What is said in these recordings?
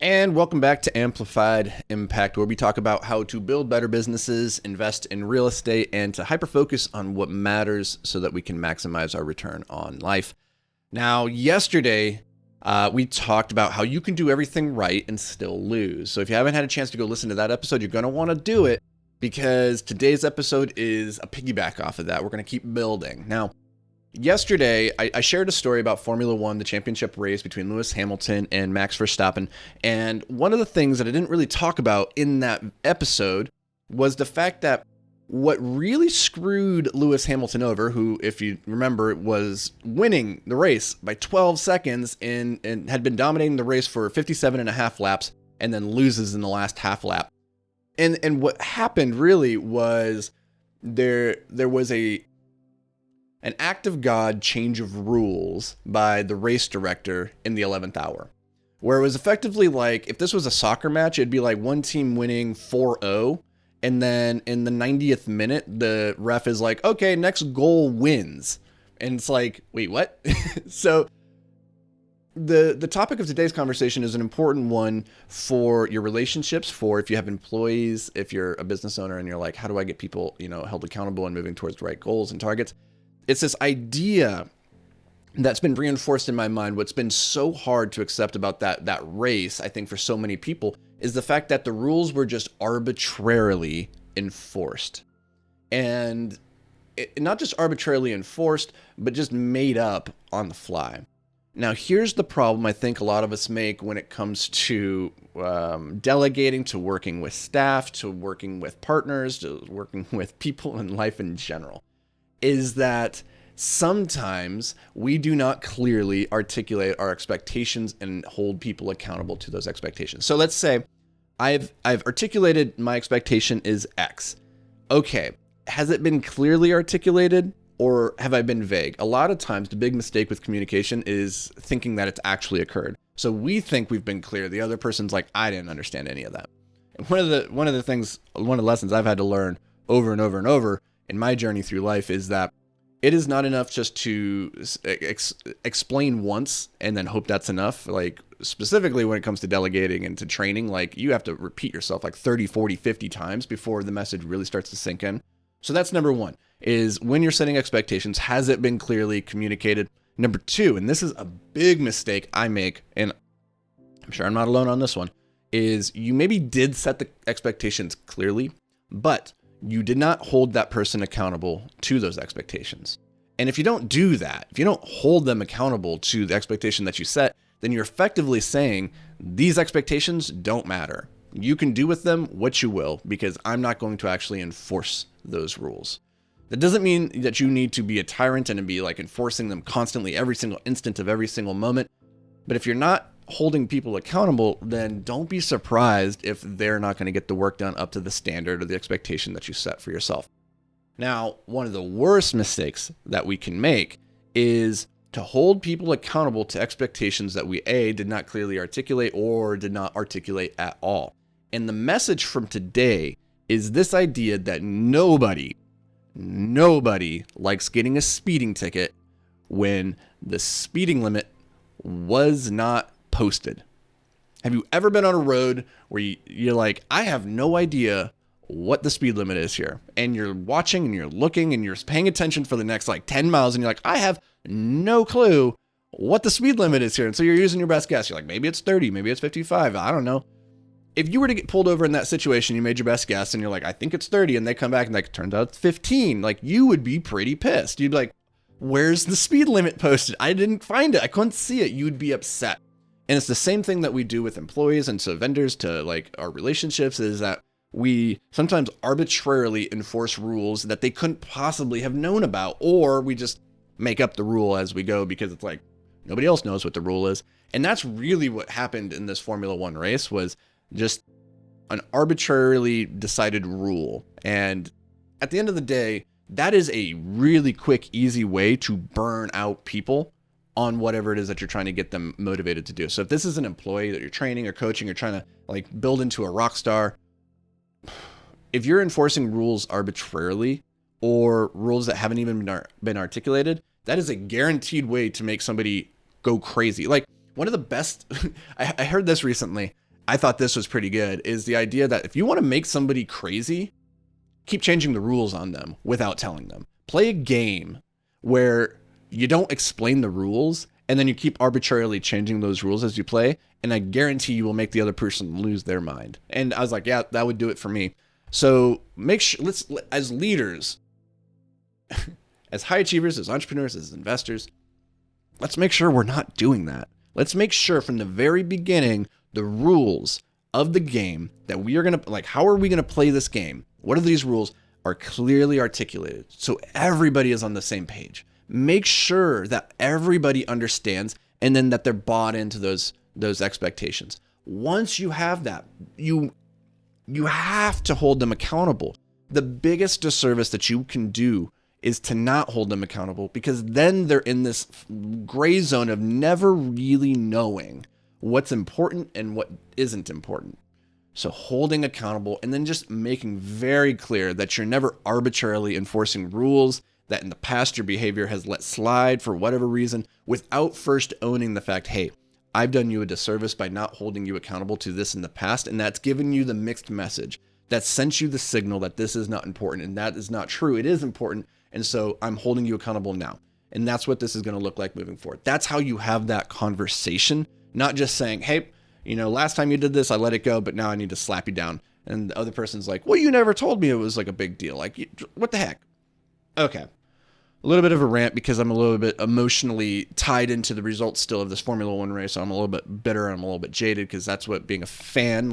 And welcome back to Amplified Impact, where we talk about how to build better businesses, invest in real estate, and to hyper-focus on what matters so that we can maximize our return on life. Now, yesterday, we talked about how you can do everything right and still lose. So if you haven't had a chance to go listen to that episode, you're going to want to do it because today's episode is a piggyback off of that. We're going to keep building. Now, yesterday, I shared a story about Formula One, the championship race between Lewis Hamilton and Max Verstappen. And one of the things that I didn't really talk about in that episode was the fact that what really screwed Lewis Hamilton over, who, if you remember, was winning the race by 12 seconds and had been dominating the race for 57 and a half laps and then loses in the last half lap. And what happened really was there was an act of God change of rules by the race director in the 11th hour, where it was effectively like, if this was a soccer match, it'd be like one team winning 4-0. And then in the 90th minute, the ref is like, okay, next goal wins. And it's like, wait, what? So the topic of today's conversation is an important one for your relationships, for if you have employees, if you're a business owner and you're like, how do I get people, held accountable and moving towards the right goals and targets? It's this idea that's been reinforced in my mind. What's been so hard to accept about that race, I think, for so many people, is the fact that the rules were just arbitrarily enforced. And not just arbitrarily enforced, but just made up on the fly. Now, here's the problem I think a lot of us make when it comes to delegating, to working with staff, to working with partners, to working with people in life in general, is that sometimes we do not clearly articulate our expectations and hold people accountable to those expectations. So let's say I've articulated my expectation is X. Okay, has it been clearly articulated or have I been vague? A lot of times the big mistake with communication is thinking that it's actually occurred. So we think we've been clear. The other person's like, I didn't understand any of that. And one of the lessons I've had to learn over and over and over in my journey through life is that it is not enough just to explain once and then hope that's enough. Like specifically when it comes to delegating and to training, like you have to repeat yourself like 30, 40, 50 times before the message really starts to sink in. So that's number one, is when you're setting expectations, has it been clearly communicated? Number two, and this is a big mistake I make, and I'm sure I'm not alone on this one, is you maybe did set the expectations clearly, but you did not hold that person accountable to those expectations. And if you don't do that, if you don't hold them accountable to the expectation that you set, then you're effectively saying these expectations don't matter. You can do with them what you will because I'm not going to actually enforce those rules. That doesn't mean that you need to be a tyrant and be like enforcing them constantly every single instant of every single moment. But if you're not holding people accountable, then don't be surprised if they're not going to get the work done up to the standard or the expectation that you set for yourself. Now, one of the worst mistakes that we can make is to hold people accountable to expectations that we did not clearly articulate or did not articulate at all. And the message from today is this idea that nobody likes getting a speeding ticket when the speeding limit was not posted. Have you ever been on a road where you're like, I have no idea what the speed limit is here, and you're watching and you're looking and you're paying attention for the next like 10 miles and you're like, I have no clue what the speed limit is here, and so you're using your best guess. You're like, maybe it's 30, maybe it's 55, I don't know. If you were to get pulled over in that situation, you made your best guess and you're like, I think it's 30, and they come back and like, it turns out it's 15, like you would be pretty pissed. You'd be like, where's the speed limit posted? I didn't find it. I couldn't see it. You'd be upset. And it's the same thing that we do with employees and to vendors, to like our relationships, is that we sometimes arbitrarily enforce rules that they couldn't possibly have known about, or we just make up the rule as we go because it's like nobody else knows what the rule is. And that's really what happened in this Formula One race, was just an arbitrarily decided rule. And at the end of the day, that is a really quick, easy way to burn out people on whatever it is that you're trying to get them motivated to do. So if this is an employee that you're training or coaching or trying to like build into a rock star, if you're enforcing rules arbitrarily or rules that haven't even been articulated, that is a guaranteed way to make somebody go crazy. Like one of the best, I heard this recently, I thought this was pretty good, is the idea that if you want to make somebody crazy, keep changing the rules on them without telling them. Play a game where you don't explain the rules and then you keep arbitrarily changing those rules as you play, and I guarantee you will make the other person lose their mind. And I was like, yeah, that would do it for me. So make sure, let's, as leaders, as high achievers, as entrepreneurs, as investors, let's make sure we're not doing that. Let's make sure from the very beginning, the rules of the game that we are going to, like, how are we going to play this game? What are these rules? Are clearly articulated so everybody is on the same page. Make sure that everybody understands and then that they're bought into those expectations. Once you have that, you have to hold them accountable. The biggest disservice that you can do is to not hold them accountable, because then they're in this gray zone of never really knowing what's important and what isn't important. So holding accountable, and then just making very clear that you're never arbitrarily enforcing rules that in the past your behavior has let slide for whatever reason, without first owning the fact, hey, I've done you a disservice by not holding you accountable to this in the past, and that's given you the mixed message. That sent you the signal that this is not important, and that is not true. It is important, and so I'm holding you accountable now. And that's what this is going to look like moving forward. That's how you have that conversation, not just saying, hey, last time you did this, I let it go, but now I need to slap you down. And the other person's like, well, you never told me it was like a big deal. Like, what the heck? Okay. A little bit of a rant because I'm a little bit emotionally tied into the results still of this Formula One race. So I'm a little bit bitter. I'm a little bit jaded because that's what being a fan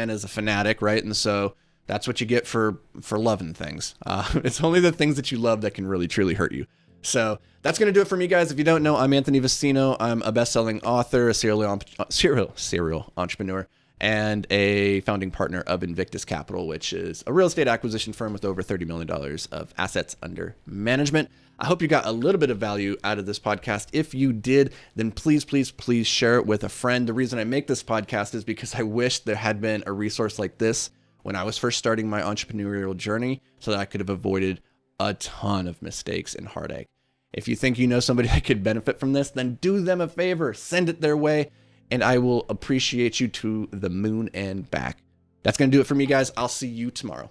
is a fanatic, right? And so that's what you get for loving things. It's only the things that you love that can really, truly hurt you. So that's going to do it for me, guys. If you don't know, I'm Anthony Vicino. I'm a best-selling author, a serial entrepreneur, and a founding partner of Invictus Capital, which is a real estate acquisition firm with over $30 million of assets under management. I hope you got a little bit of value out of this podcast. If you did, then please, please, please share it with a friend. The reason I make this podcast is because I wish there had been a resource like this when I was first starting my entrepreneurial journey, so that I could have avoided a ton of mistakes and heartache. If you think you know somebody that could benefit from this, then do them a favor, send it their way, and I will appreciate you to the moon and back. That's going to do it for me, guys. I'll see you tomorrow.